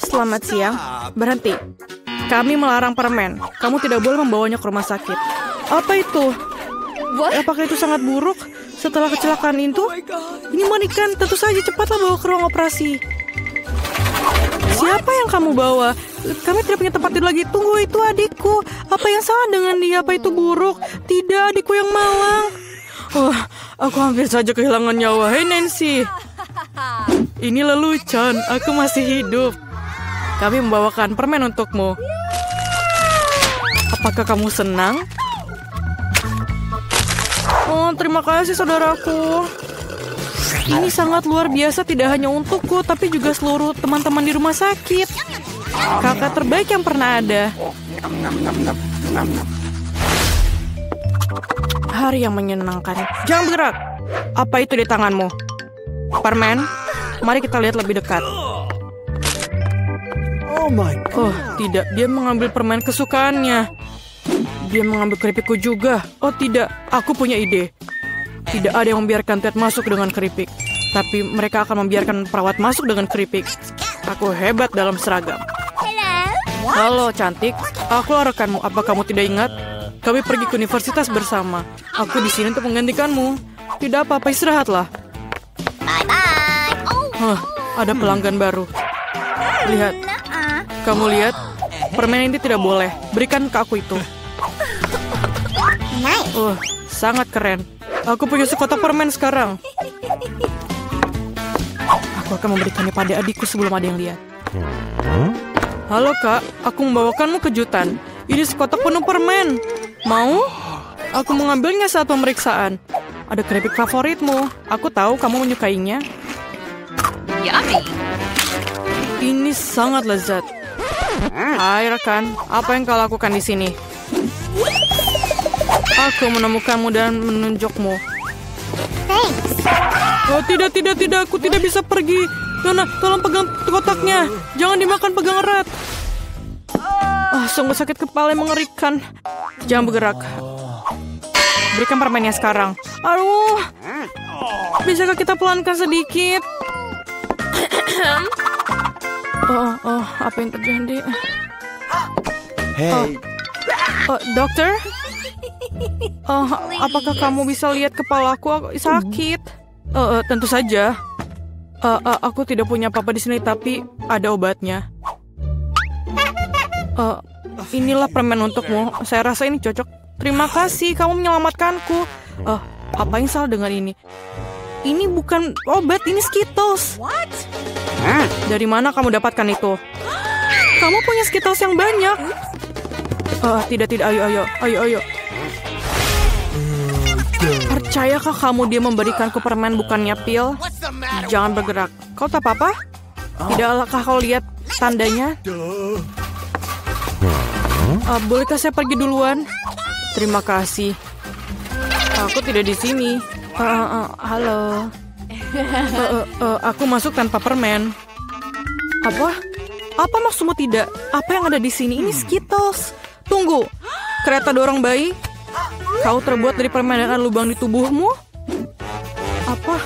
Selamat siang. Berhenti. Kami melarang permen. Kamu tidak boleh membawanya ke rumah sakit. Apa itu? Apakah itu sangat buruk? Setelah kecelakaan itu? Ini mengerikan. Tentu saja cepatlah bawa ke ruang operasi. Siapa yang kamu bawa? Kami tidak punya tempat tidur lagi. Tunggu, itu adikku. Apa yang salah dengan dia? Apa itu buruk? Tidak, adikku yang malang. Aku hampir saja kehilangan nyawa. Hei Nancy. Ini lelucon. Aku masih hidup. Kami membawakan permen untukmu. Apakah kamu senang? Oh, terima kasih saudaraku. Ini sangat luar biasa, tidak hanya untukku, tapi juga seluruh teman-teman di rumah sakit. Kakak terbaik yang pernah ada. Hari yang menyenangkan. Jangan bergerak. Apa itu di tanganmu? Permen? Mari kita lihat lebih dekat. Oh, tidak. Dia mengambil permen kesukaannya. Dia mengambil keripikku juga. Oh, tidak. Aku punya ide. Tidak ada yang membiarkan Ted masuk dengan keripik. Tapi mereka akan membiarkan perawat masuk dengan keripik. Aku hebat dalam seragam. Halo, cantik. Aku rekanmu. Apa kamu tidak ingat? Kami pergi ke universitas bersama. Aku di sini untuk menggantikanmu. Tidak apa-apa, istirahatlah. Ada pelanggan baru. Lihat. Kamu lihat? Permen ini tidak boleh. Berikan ke aku itu. Sangat keren. Aku punya sekotak permen sekarang. Aku akan memberikannya pada adikku sebelum ada yang lihat. Halo kak, aku membawakanmu kejutan. Ini sekotak penuh permen. Mau? Aku mengambilnya saat pemeriksaan. Ada keripik favoritmu. Aku tahu kamu menyukainya. Yummy. Ini sangat lezat. Hai rekan, apa yang kau lakukan di sini? Aku menemukanmu dan menunjukmu. Oh tidak, aku tidak bisa pergi. Nona, tolong pegang kotaknya. Jangan dimakan, pegang erat. Sungguh sakit kepala yang mengerikan. Jangan bergerak. Berikan permennya sekarang. Aduh, bisakah kita pelankan sedikit? Apa yang terjadi? Hey. Dokter? Apakah kamu bisa lihat kepalaku? Aku sakit. Tentu saja. Aku tidak punya apa-apa di sini, tapi ada obatnya. Inilah permen untukmu. Saya rasa ini cocok. Terima kasih, kamu menyelamatkanku. Apa yang salah dengan ini? Ini bukan obat, ini Skittles. Dari mana kamu dapatkan itu? Kamu punya Skittles yang banyak. Tidak, ayo. Percayakah kamu dia memberikanku permen bukannya pil? Jangan bergerak. Kau tak apa-apa? Tidakkah kau lihat tandanya? Bolehkah saya pergi duluan? Terima kasih. Aku tidak di sini. Halo. Aku masuk tanpa permen. Apa maksudmu tidak? Apa yang ada di sini? Ini Skittles. Tunggu. Kereta dorong bayi? Kau terbuat dari permen dan ada lubang di tubuhmu? Apa?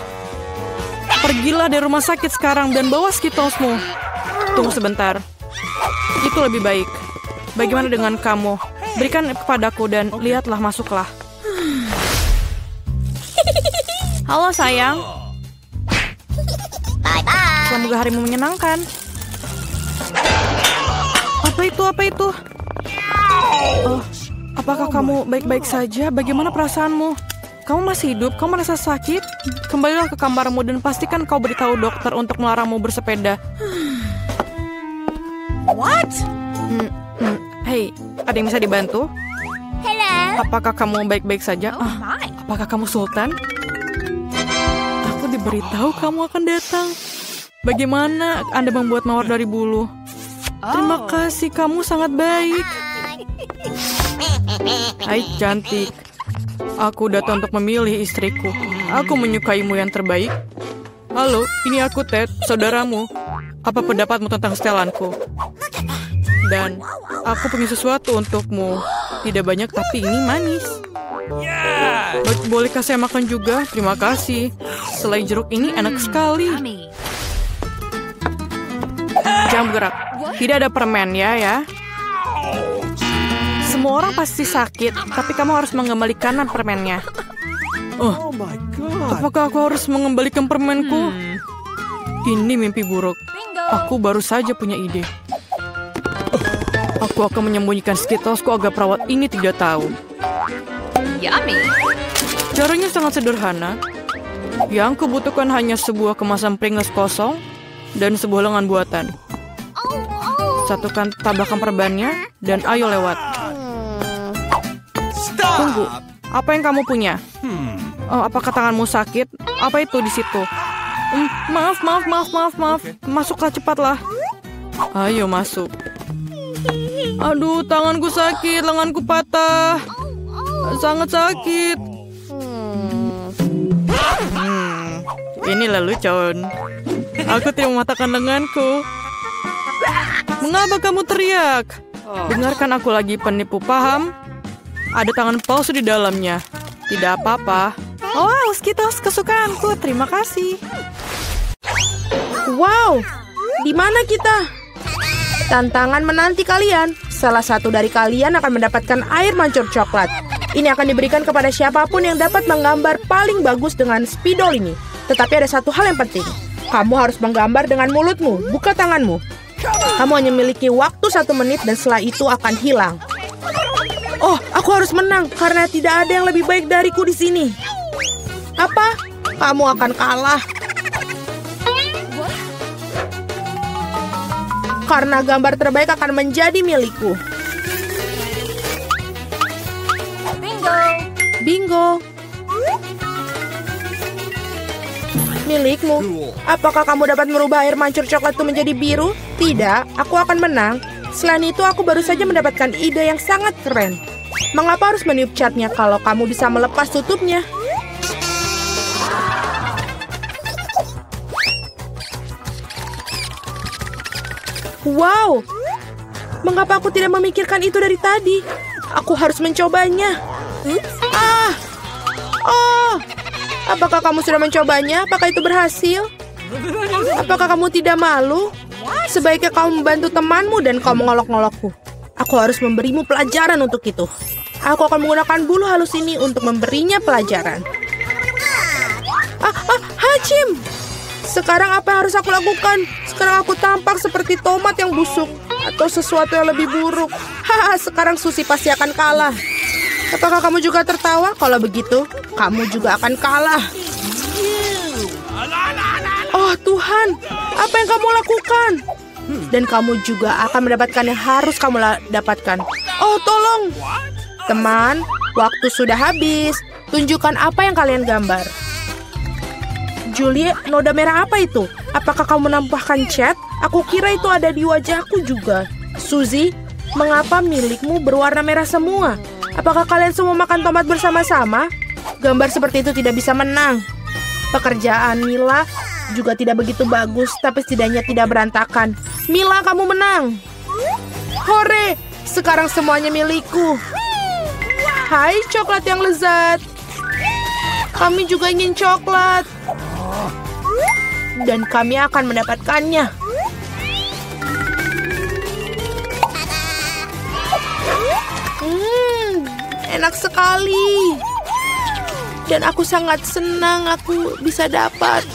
Pergilah dari rumah sakit sekarang dan bawa Skittlesmu. Tunggu sebentar. Itu lebih baik. Bagaimana dengan kamu? Berikan kepadaku dan lihatlah, masuklah. Halo sayang. Semoga harimu menyenangkan. Apa itu? Apakah kamu baik-baik saja? Bagaimana perasaanmu? Kamu masih hidup? Kamu merasa sakit? Kembalilah ke kamarmu dan pastikan kau beritahu dokter untuk melarangmu bersepeda. What? Hei, ada yang bisa dibantu? Hello. Apakah kamu baik-baik saja? Oh my. Apakah kamu Sultan? Aku diberitahu kamu akan datang. Bagaimana Anda membuat mawar dari bulu? Terima kasih, kamu sangat baik. Hai cantik. Aku datang untuk memilih istriku. Aku menyukaimu yang terbaik. Halo, ini aku Ted, saudaramu. Apa pendapatmu tentang setelanku? Dan aku punya sesuatu untukmu. Tidak banyak, tapi ini manis. Bolehkah saya makan juga? Terima kasih. Selai jeruk ini enak sekali. Jangan bergerak. Tidak ada permen ya. Semua orang pasti sakit, tapi kamu harus mengembalikan permennya. Oh my God. Apakah aku harus mengembalikan permenku? Ini mimpi buruk. Aku baru saja punya ide. Aku akan menyembunyikan Skittlesku agar perawat ini tidak tahu. Yummy. Caranya sangat sederhana. Yang kubutuhkan hanya sebuah kemasan Pringles kosong dan sebuah lengan buatan. Satukan tabakan perbannya dan ayo lewat. Tunggu, apa yang kamu punya? Apakah tanganmu sakit? Apa itu di situ? Maaf. Masuklah cepatlah. Ayo masuk. Aduh, tanganku sakit, lenganku patah. Sangat sakit. Ini lelucon. Aku tidak mematahkan lenganku. Mengapa kamu teriak? Dengarkan aku lagi, penipu, paham? Ada tangan palsu di dalamnya. Tidak apa-apa. Oh, Skittles kesukaanku. Terima kasih. Wow, di mana kita? Tantangan menanti kalian. Salah satu dari kalian akan mendapatkan air mancur coklat. Ini akan diberikan kepada siapapun yang dapat menggambar paling bagus dengan spidol ini. Tetapi ada satu hal yang penting. Kamu harus menggambar dengan mulutmu, bukan tanganmu. Kamu hanya memiliki waktu 1 menit dan setelah itu akan hilang. Oh, aku harus menang karena tidak ada yang lebih baik dariku di sini. Apa? Kamu akan kalah. Karena gambar terbaik akan menjadi milikku. Bingo. Milikmu. Apakah kamu dapat merubah air mancur coklat itu menjadi biru? Tidak, aku akan menang. Selain itu, aku baru saja mendapatkan ide yang sangat keren. Mengapa harus meniup catnya kalau kamu bisa melepas tutupnya? Wow, mengapa aku tidak memikirkan itu dari tadi? Aku harus mencobanya. Oh, apakah kamu sudah mencobanya? Apakah itu berhasil? Apakah kamu tidak malu? Sebaiknya kamu membantu temanmu dan kamu ngolok-ngolokku. Aku harus memberimu pelajaran untuk itu. Aku akan menggunakan bulu halus ini untuk memberinya pelajaran. Hachim! Sekarang apa yang harus aku lakukan? Sekarang aku tampak seperti tomat yang busuk. Atau sesuatu yang lebih buruk. Sekarang Susie pasti akan kalah. Apakah kamu juga tertawa? Kalau begitu, kamu juga akan kalah. Oh Tuhan, apa yang kamu lakukan? Dan kamu juga akan mendapatkan yang harus kamu dapatkan. Oh tolong. Teman, waktu sudah habis. Tunjukkan apa yang kalian gambar. Julie, noda merah apa itu? Apakah kamu menambahkan cat? Aku kira itu ada di wajahku juga. Suzy, mengapa milikmu berwarna merah semua? Apakah kalian semua makan tomat bersama-sama? Gambar seperti itu tidak bisa menang. Pekerjaan Mila juga tidak begitu bagus, tapi setidaknya tidak berantakan. Mila, kamu menang. Hore, sekarang semuanya milikku. Hai, coklat yang lezat. Kami juga ingin coklat. Dan kami akan mendapatkannya. Enak sekali. Dan aku sangat senang aku bisa dapat.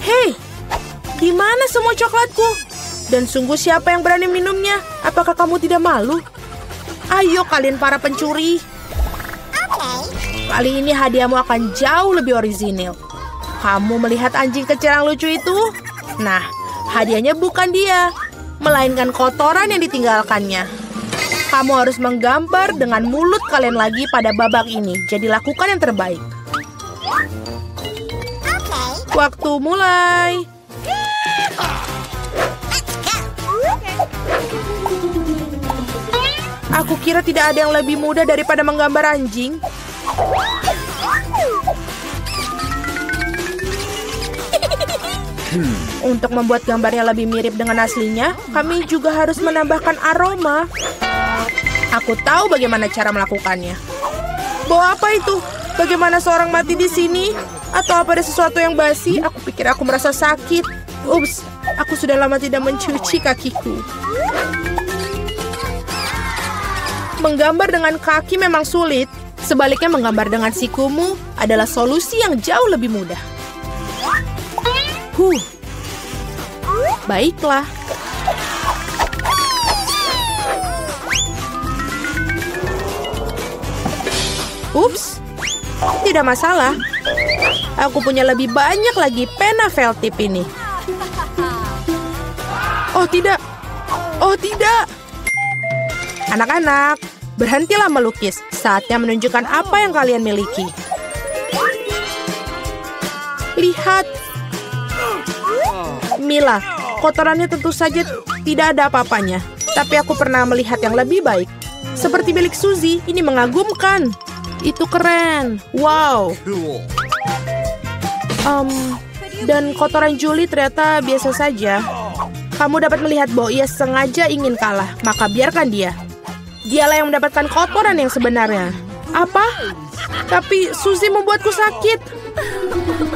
Hei, di mana semua coklatku? Dan sungguh siapa yang berani minumnya? Apakah kamu tidak malu? Ayo kalian para pencuri. Kali ini hadiahmu akan jauh lebih orisinil. Kamu melihat anjing kecil yang lucu itu? Nah, hadiahnya bukan dia, melainkan kotoran yang ditinggalkannya. Kamu harus menggambar dengan mulut kalian lagi pada babak ini. Jadi lakukan yang terbaik. Waktu mulai. Aku kira tidak ada yang lebih mudah daripada menggambar anjing. Untuk membuat gambarnya lebih mirip dengan aslinya, kami juga harus menambahkan aroma. Aku tahu bagaimana cara melakukannya. Bawa apa itu? Bagaimana seorang mati di sini? Atau apa ada sesuatu yang basi? Aku pikir aku merasa sakit. Ups, aku sudah lama tidak mencuci kakiku. Menggambar dengan kaki memang sulit. Sebaliknya menggambar dengan sikumu adalah solusi yang jauh lebih mudah. Baiklah. Ups, tidak masalah. Aku punya lebih banyak lagi pena felt tip ini. Oh tidak. Oh tidak. Anak-anak, berhentilah melukis. Saatnya menunjukkan apa yang kalian miliki. Lihat. Mila, kotorannya tentu saja tidak ada apa-apanya. Tapi aku pernah melihat yang lebih baik. Seperti milik Suzy, ini mengagumkan. Itu keren. Wow. Dan kotoran Julie ternyata biasa saja. Kamu dapat melihat bahwa ia sengaja ingin kalah. Maka biarkan dia. Dialah yang mendapatkan kotoran yang sebenarnya. Apa? Tapi Suzy membuatku sakit.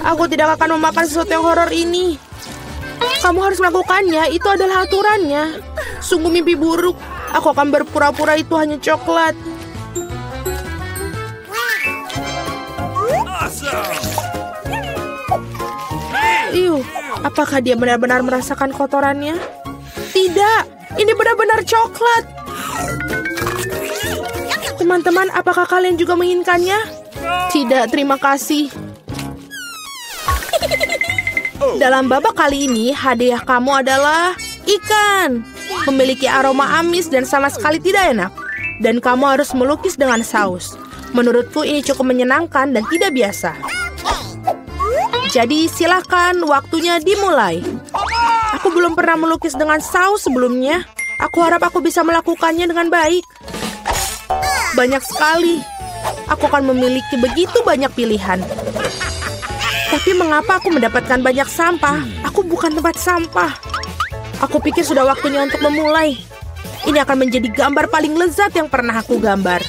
Aku tidak akan memakan sesuatu yang horor ini. Kamu harus melakukannya. Itu adalah aturannya. Sungguh mimpi buruk. Aku akan berpura-pura itu hanya coklat. Apakah dia benar-benar merasakan kotorannya? Tidak, ini benar-benar coklat. Teman-teman, apakah kalian juga menginginkannya? Tidak, terima kasih. Dalam babak kali ini, hadiah kamu adalah ikan. Memiliki aroma amis dan sama sekali tidak enak. Dan kamu harus melukis dengan saus. Menurutku ini cukup menyenangkan dan tidak biasa. Jadi silakan, waktunya dimulai. Aku belum pernah melukis dengan saus sebelumnya. Aku harap aku bisa melakukannya dengan baik. Banyak sekali. Aku akan memiliki begitu banyak pilihan. Tapi mengapa aku mendapatkan banyak sampah? Aku bukan tempat sampah. Aku pikir sudah waktunya untuk memulai. Ini akan menjadi gambar paling lezat yang pernah aku gambar.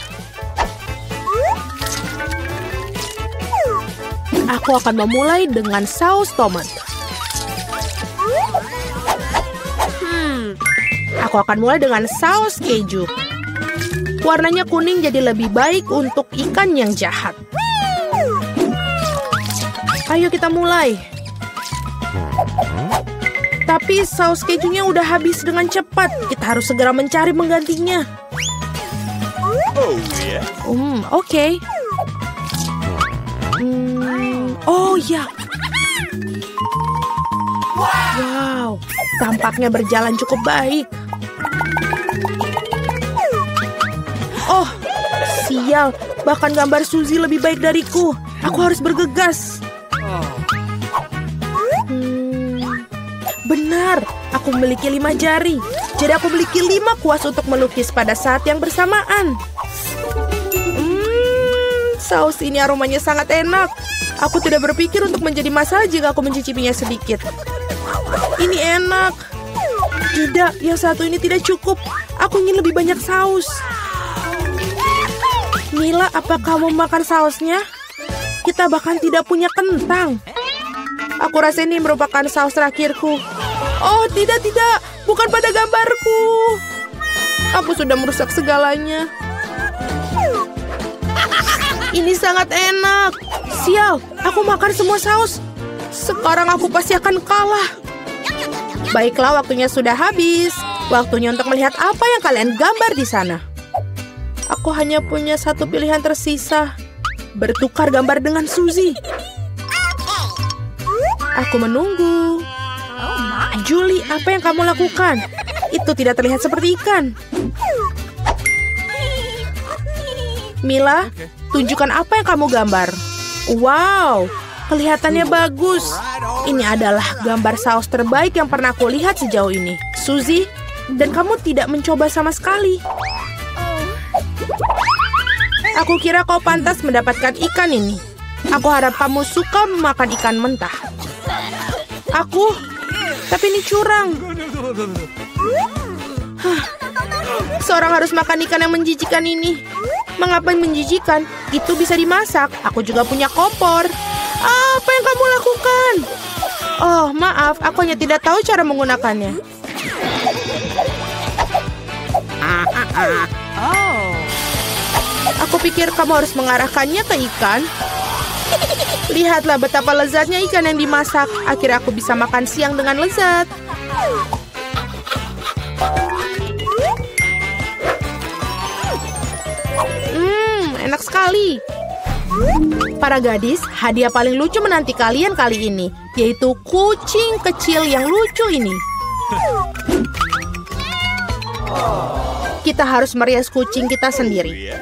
Aku akan memulai dengan saus tomat. Aku akan mulai dengan saus keju. Warnanya kuning jadi lebih baik untuk ikan yang jahat. Ayo kita mulai. Tapi saus kejunya udah habis dengan cepat. Kita harus segera mencari penggantinya. Oke. Oh ya. Wow, tampaknya berjalan cukup baik. Oh, sial. Bahkan gambar Suzy lebih baik dariku. Aku harus bergegas. Benar, aku memiliki 5 jari. Jadi aku memiliki 5 kuas untuk melukis pada saat yang bersamaan. Saus ini aromanya sangat enak. Aku tidak berpikir untuk menjadi masalah jika aku mencicipinya sedikit. Ini enak. Tidak, yang satu ini tidak cukup. Aku ingin lebih banyak saus. Mila, apa kamu makan sausnya? Kita bahkan tidak punya kentang. Aku rasa ini merupakan saus terakhirku. Oh, tidak. Bukan pada gambarku. Aku sudah merusak segalanya. Ini sangat enak. Sial, aku makan semua saus. Sekarang aku pasti akan kalah. Baiklah, waktunya sudah habis. Waktunya untuk melihat apa yang kalian gambar di sana. Aku hanya punya satu pilihan tersisa. Bertukar gambar dengan Suzy. Aku menunggu. Julie, apa yang kamu lakukan? Itu tidak terlihat seperti ikan. Mila, tunjukkan apa yang kamu gambar. Wow, kelihatannya bagus. Ini adalah gambar saus terbaik yang pernah aku lihat sejauh ini. Suzy, dan kamu tidak mencoba sama sekali. Aku kira kau pantas mendapatkan ikan ini. Aku harap kamu suka makan ikan mentah. Tapi ini curang. Seorang harus makan ikan yang menjijikan ini. Mengapa menjijikan? Itu bisa dimasak. Aku juga punya kompor. Apa yang kamu lakukan? Oh, maaf, aku hanya tidak tahu cara menggunakannya. Oh. Aku pikir kamu harus mengarahkannya ke ikan. Lihatlah betapa lezatnya ikan yang dimasak. Akhirnya aku bisa makan siang dengan lezat. Enak sekali. Para gadis, hadiah paling lucu menanti kalian kali ini, yaitu kucing kecil yang lucu ini. Kita harus merias kucing kita sendiri.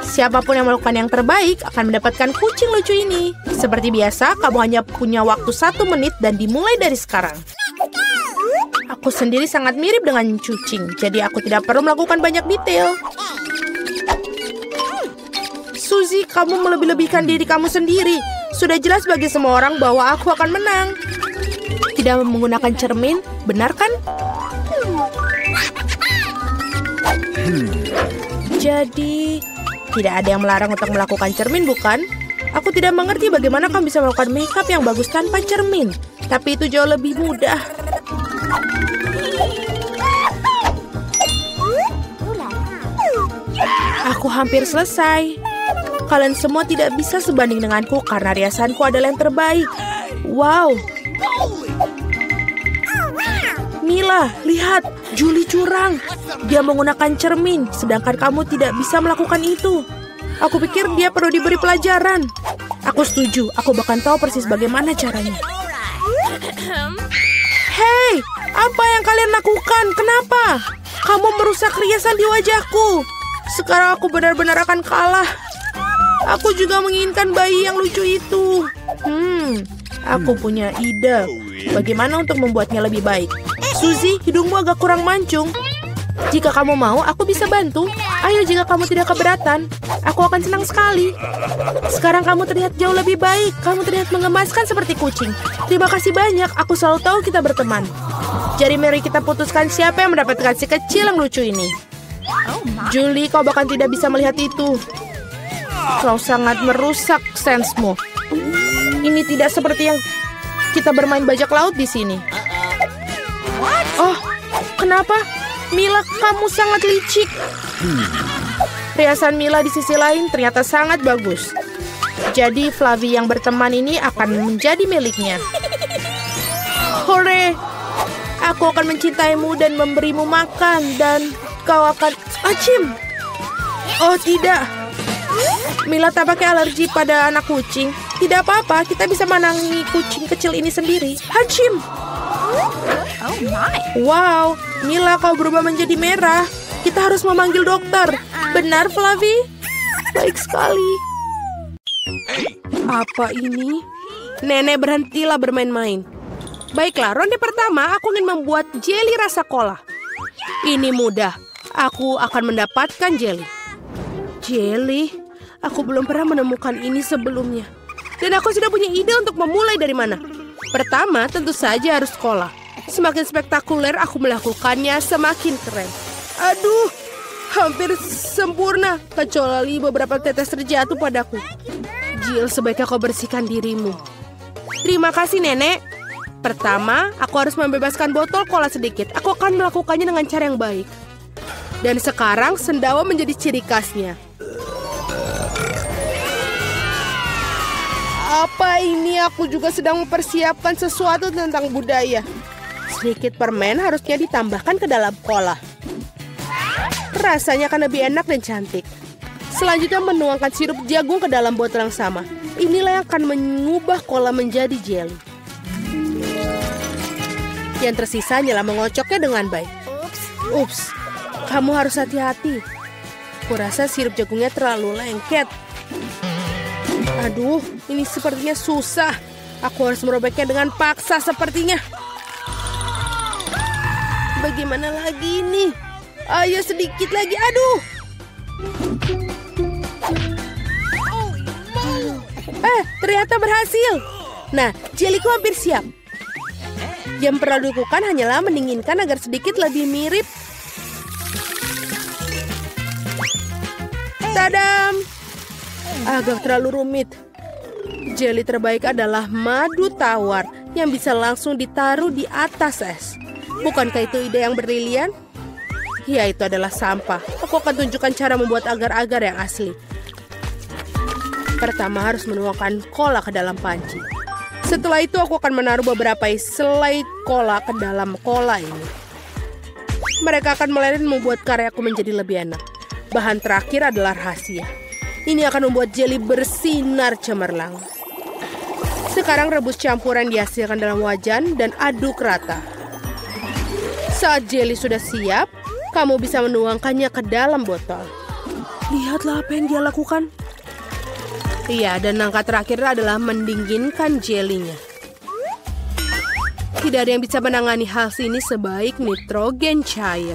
Siapapun yang melakukan yang terbaik akan mendapatkan kucing lucu ini. Seperti biasa, kamu hanya punya waktu 1 menit dan dimulai dari sekarang. Aku sendiri sangat mirip dengan kucing, jadi aku tidak perlu melakukan banyak detail. Suzy, kamu melebih-lebihkan diri kamu sendiri. Sudah jelas bagi semua orang bahwa aku akan menang. Tidak menggunakan cermin, benar kan? Jadi, tidak ada yang melarang untuk melakukan cermin, bukan? Aku tidak mengerti bagaimana kamu bisa melakukan makeup yang bagus tanpa cermin. Tapi itu jauh lebih mudah. Aku hampir selesai. Kalian semua tidak bisa sebanding denganku karena riasanku adalah yang terbaik. Wow. Mila, lihat. Julie curang. Dia menggunakan cermin, sedangkan kamu tidak bisa melakukan itu. Aku pikir dia perlu diberi pelajaran. Aku setuju. Aku bahkan tahu persis bagaimana caranya. Hei, apa yang kalian lakukan? Kenapa? Kamu merusak riasan di wajahku. Sekarang aku benar-benar akan kalah. Aku juga menginginkan bayi yang lucu itu. Aku punya ide. Bagaimana untuk membuatnya lebih baik? Suzy, hidungmu agak kurang mancung. Jika kamu mau, aku bisa bantu. Ayo, jika kamu tidak keberatan, aku akan senang sekali. Sekarang kamu terlihat jauh lebih baik. Kamu terlihat mengemaskan seperti kucing. Terima kasih banyak. Aku selalu tahu kita berteman. Jadi mari kita putuskan siapa yang mendapatkan si kecil yang lucu ini. Julie, kau bahkan tidak bisa melihat itu. Kau sangat merusak sensemu. Ini tidak seperti yang kita bermain bajak laut di sini. Oh, kenapa? Mila, kamu sangat licik. Riasan Mila di sisi lain ternyata sangat bagus. Jadi Flavie yang berteman ini akan menjadi miliknya. Hore! Aku akan mencintaimu dan memberimu makan. Dan kau akan... Acim! Oh tidak. Mila tampaknya alergi pada anak kucing. Tidak apa-apa, kita bisa menangi kucing kecil ini sendiri. Acim! Oh my. Wow, Mila, kau berubah menjadi merah. Kita harus memanggil dokter. Benar, Flavie? Baik sekali. Apa ini? Nenek, berhentilah bermain-main. Baiklah, ronde pertama aku ingin membuat jelly rasa cola. Ini mudah. Aku akan mendapatkan jelly. Jelly? Aku belum pernah menemukan ini sebelumnya. Dan aku sudah punya ide untuk memulai dari mana. Pertama, tentu saja harus cola. Semakin spektakuler aku melakukannya, semakin keren. Aduh, hampir sempurna. Kecuali beberapa tetes terjatuh padaku. Jill, sebaiknya kau bersihkan dirimu. Terima kasih, Nenek. Pertama, aku harus membebaskan botol cola sedikit. Aku akan melakukannya dengan cara yang baik. Dan sekarang, sendawa menjadi ciri khasnya. Apa ini? Aku juga sedang mempersiapkan sesuatu tentang budaya. Sedikit permen harusnya ditambahkan ke dalam cola. Rasanya akan lebih enak dan cantik. Selanjutnya menuangkan sirup jagung ke dalam botol yang sama. Inilah yang akan mengubah cola menjadi jelly. Yang tersisa hanyalah mengocoknya dengan baik. Ups, kamu harus hati-hati. Kurasa sirup jagungnya terlalu lengket. Aduh, ini sepertinya susah. Aku harus merobeknya dengan paksa sepertinya. Bagaimana lagi ini? Ayo sedikit lagi, aduh. Ternyata berhasil. Nah, jeliku hampir siap. Yang perlu dilakukan hanyalah mendinginkan agar sedikit lebih mirip. Tadam! Agak terlalu rumit. Jelly terbaik adalah madu tawar yang bisa langsung ditaruh di atas es. Bukankah itu ide yang brilian? Ya, itu adalah sampah. Aku akan tunjukkan cara membuat agar-agar yang asli. Pertama harus menuangkan cola ke dalam panci. Setelah itu aku akan menaruh beberapa selai cola ke dalam cola ini. Mereka akan meleleh dan membuat karyaku menjadi lebih enak. Bahan terakhir adalah rahasia. Ini akan membuat jelly bersinar cemerlang. Sekarang rebus campuran dihasilkan dalam wajan dan aduk rata. Saat jelly sudah siap, kamu bisa menuangkannya ke dalam botol. Lihatlah apa yang dia lakukan. Iya, dan langkah terakhir adalah mendinginkan jelinya. Tidak ada yang bisa menangani hal ini sebaik nitrogen cair.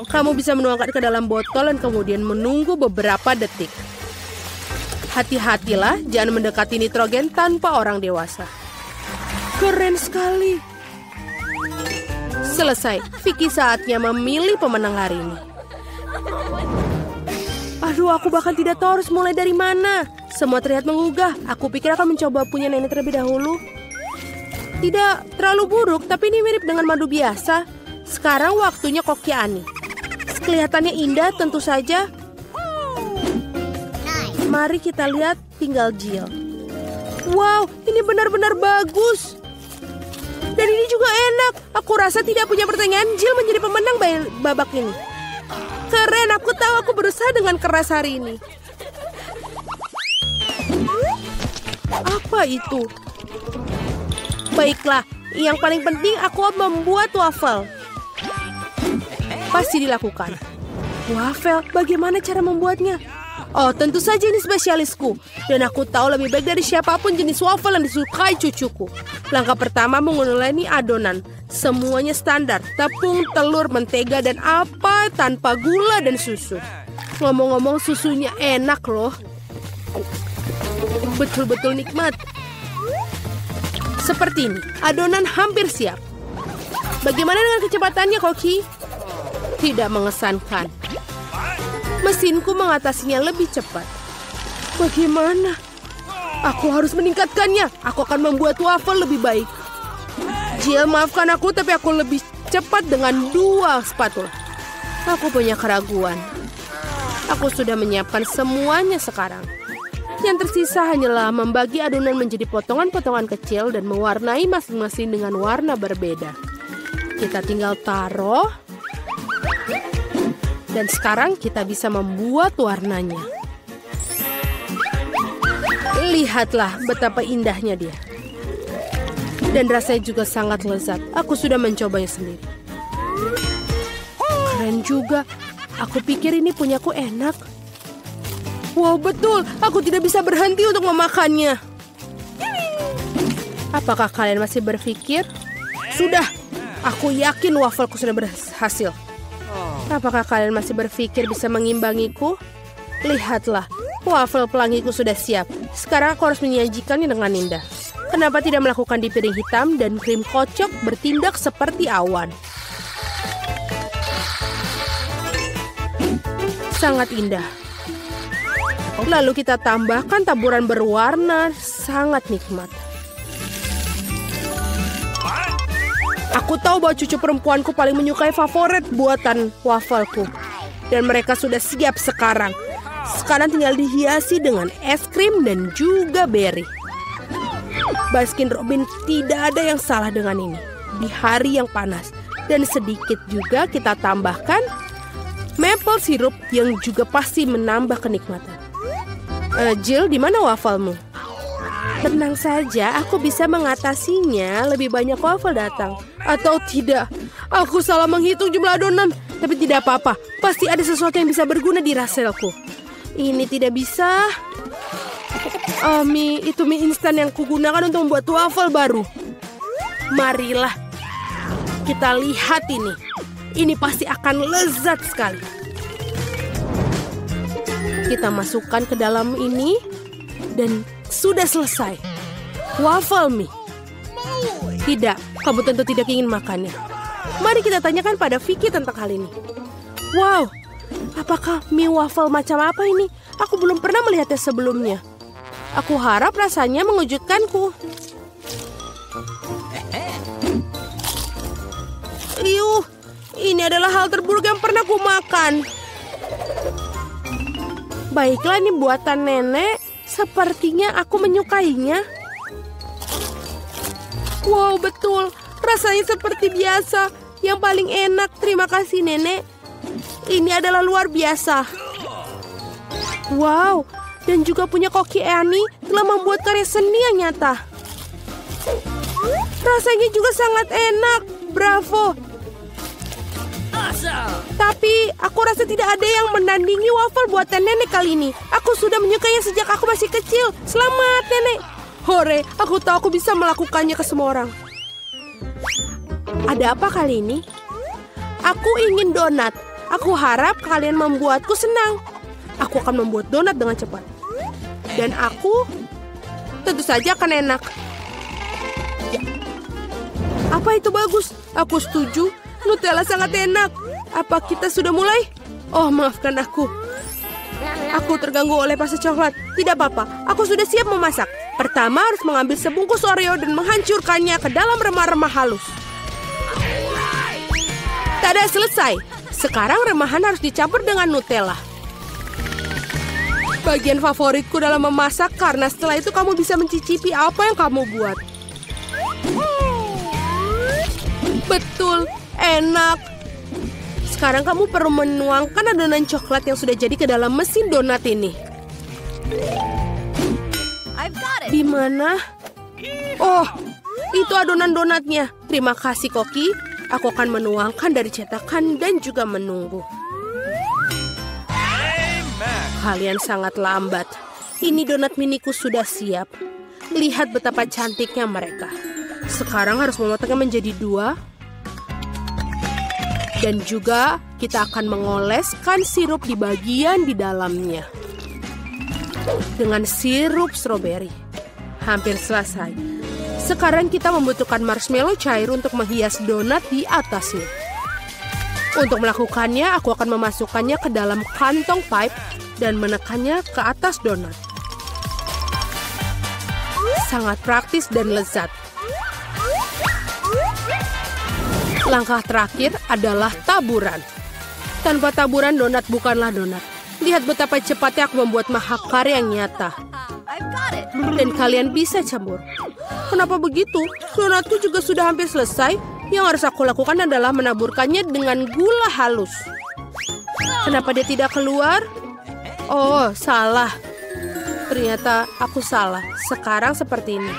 Kamu bisa menuangkan ke dalam botol dan kemudian menunggu beberapa detik. Hati-hatilah, jangan mendekati nitrogen tanpa orang dewasa. Keren sekali. Selesai. Vicky saatnya memilih pemenang hari ini. Aduh, aku bahkan tidak tahu harus mulai dari mana. Semua terlihat menggugah. Aku pikir akan mencoba punya nenek terlebih dahulu. Tidak terlalu buruk, tapi ini mirip dengan madu biasa. Sekarang waktunya koki Ani. Kelihatannya indah tentu saja. Mari kita lihat tinggal Jill. Wow, ini benar-benar bagus. Dan ini juga enak. Aku rasa tidak punya pertanyaan, Jill menjadi pemenang babak ini. Keren, aku tahu aku berusaha dengan keras hari ini. Apa itu? Baiklah, yang paling penting aku membuat waffle. Pasti dilakukan. Waffle, bagaimana cara membuatnya? Oh, tentu saja ini spesialisku. Dan aku tahu lebih baik dari siapapun jenis waffle yang disukai cucuku. Langkah pertama menguleni adonan. Semuanya standar. Tepung, telur, mentega, dan apa tanpa gula dan susu. Ngomong-ngomong, susunya enak loh. Betul-betul nikmat. Seperti ini. Adonan hampir siap. Bagaimana dengan kecepatannya, Koki? Tidak mengesankan. Mesinku mengatasinya lebih cepat. Bagaimana? Aku harus meningkatkannya. Aku akan membuat waffle lebih baik. Jill, maafkan aku, tapi aku lebih cepat dengan 2 spatula. Aku punya keraguan. Aku sudah menyiapkan semuanya sekarang. Yang tersisa hanyalah membagi adonan menjadi potongan-potongan kecil dan mewarnai masing-masing dengan warna berbeda. Kita tinggal taruh. Dan sekarang kita bisa membuat warnanya. Lihatlah betapa indahnya dia. Dan rasanya juga sangat lezat. Aku sudah mencobanya sendiri. Keren juga. Aku pikir ini punyaku enak. Wow, betul. Aku tidak bisa berhenti untuk memakannya. Apakah kalian masih berpikir? Sudah. Aku yakin wafelku sudah berhasil. Apakah kalian masih berpikir bisa mengimbangiku? Lihatlah, waffle pelangiku sudah siap. Sekarang aku harus menyajikannya dengan indah. Kenapa tidak melakukan di piring hitam dan krim kocok bertindak seperti awan? Sangat indah. Lalu kita tambahkan taburan berwarna, sangat nikmat. Aku tahu bahwa cucu perempuanku paling menyukai favorit buatan wafelku. Dan mereka sudah siap sekarang. Sekarang tinggal dihiasi dengan es krim dan juga berry. Baskin Robbins, tidak ada yang salah dengan ini. Di hari yang panas. Dan sedikit juga kita tambahkan maple syrup yang juga pasti menambah kenikmatan. Jill, di mana wafelmu? Tenang saja, aku bisa mengatasinya. Lebih banyak waffle datang. Atau tidak, aku salah menghitung jumlah adonan. Tapi tidak apa-apa, pasti ada sesuatu yang bisa berguna di raselku. Ini tidak bisa. Itu mie instan yang kugunakan untuk membuat waffle baru. Marilah, kita lihat ini. Ini pasti akan lezat sekali. Kita masukkan ke dalam ini. Dan sudah selesai. Waffle mie. Tidak, kamu tentu tidak ingin makannya. Mari kita tanyakan pada Vicky tentang hal ini. Wow, apakah mie waffle macam apa ini? Aku belum pernah melihatnya sebelumnya. Aku harap rasanya mengejutkanku. Ini adalah hal terburuk yang pernah ku makan. Baiklah, ini buatan nenek. Sepertinya aku menyukainya. Wow, betul. Rasanya seperti biasa. Yang paling enak. Terima kasih, nenek. Ini adalah luar biasa. Wow, dan juga punya Koki Annie telah membuat karya seni yang nyata. Rasanya juga sangat enak. Bravo. Tapi aku rasa tidak ada yang menandingi waffle buatan nenek kali ini. Aku sudah menyukainya sejak aku masih kecil. Selamat, nenek. Hore, aku tahu aku bisa melakukannya ke semua orang. Ada apa kali ini? Aku ingin donat. Aku harap kalian membuatku senang. Aku akan membuat donat dengan cepat. Dan aku tentu saja akan enak. Apa itu bagus? Aku setuju. Nutella sangat enak. Apa kita sudah mulai? Oh, maafkan aku. Aku terganggu oleh pasta coklat. Tidak apa-apa, aku sudah siap memasak. Pertama harus mengambil sebungkus Oreo dan menghancurkannya ke dalam remah-remah halus. Tada, selesai. Sekarang remahan harus dicampur dengan Nutella. Bagian favoritku dalam memasak karena setelah itu kamu bisa mencicipi apa yang kamu buat. Betul, enak. Sekarang kamu perlu menuangkan adonan coklat yang sudah jadi ke dalam mesin donat ini. Di mana? Oh, itu adonan donatnya. Terima kasih, Koki. Aku akan menuangkan dari cetakan dan juga menunggu. Kalian sangat lambat. Ini donat miniku sudah siap. Lihat betapa cantiknya mereka. Sekarang harus memotongnya menjadi 2. Dan juga kita akan mengoleskan sirup di bagian di dalamnya. Dengan sirup stroberi. Hampir selesai. Sekarang kita membutuhkan marshmallow cair untuk menghias donat di atasnya. Untuk melakukannya, aku akan memasukkannya ke dalam kantong pipe dan menekannya ke atas donat. Sangat praktis dan lezat. Langkah terakhir adalah taburan. Tanpa taburan, donat bukanlah donat. Lihat betapa cepatnya aku membuat mahakarya yang nyata. Dan kalian bisa campur. Kenapa begitu? Donatku juga sudah hampir selesai. Yang harus aku lakukan adalah menaburkannya dengan gula halus. Kenapa dia tidak keluar? Oh, salah. Ternyata aku salah. Sekarang seperti ini.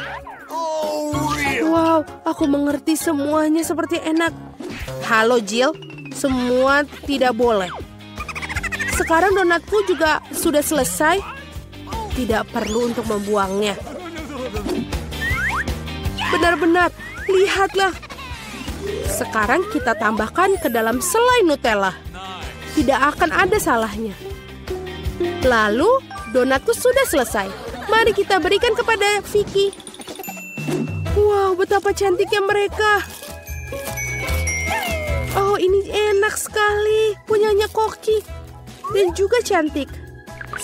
Wow, aku mengerti semuanya seperti enak. Halo, Jill. Semua tidak boleh. Sekarang donatku juga sudah selesai. Tidak perlu untuk membuangnya. Benar-benar, lihatlah. Sekarang kita tambahkan ke dalam selai Nutella. Tidak akan ada salahnya. Lalu, donatku sudah selesai. Mari kita berikan kepada Vicky. Wow, betapa cantiknya mereka. Oh, ini enak sekali. Punyanya Koki. Dan juga cantik.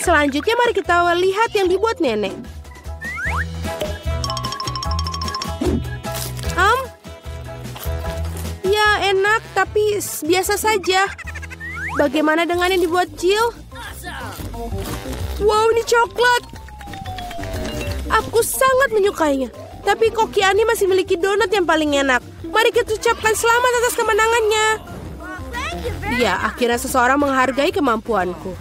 Selanjutnya mari kita lihat yang dibuat nenek. Ya, enak, tapi biasa saja. Bagaimana dengan yang dibuat Jill? Wow, ini coklat. Aku sangat menyukainya. Tapi Koki Annie masih memiliki donat yang paling enak. Mari kita ucapkan selamat atas kemenangannya. Ya, akhirnya seseorang menghargai kemampuanku.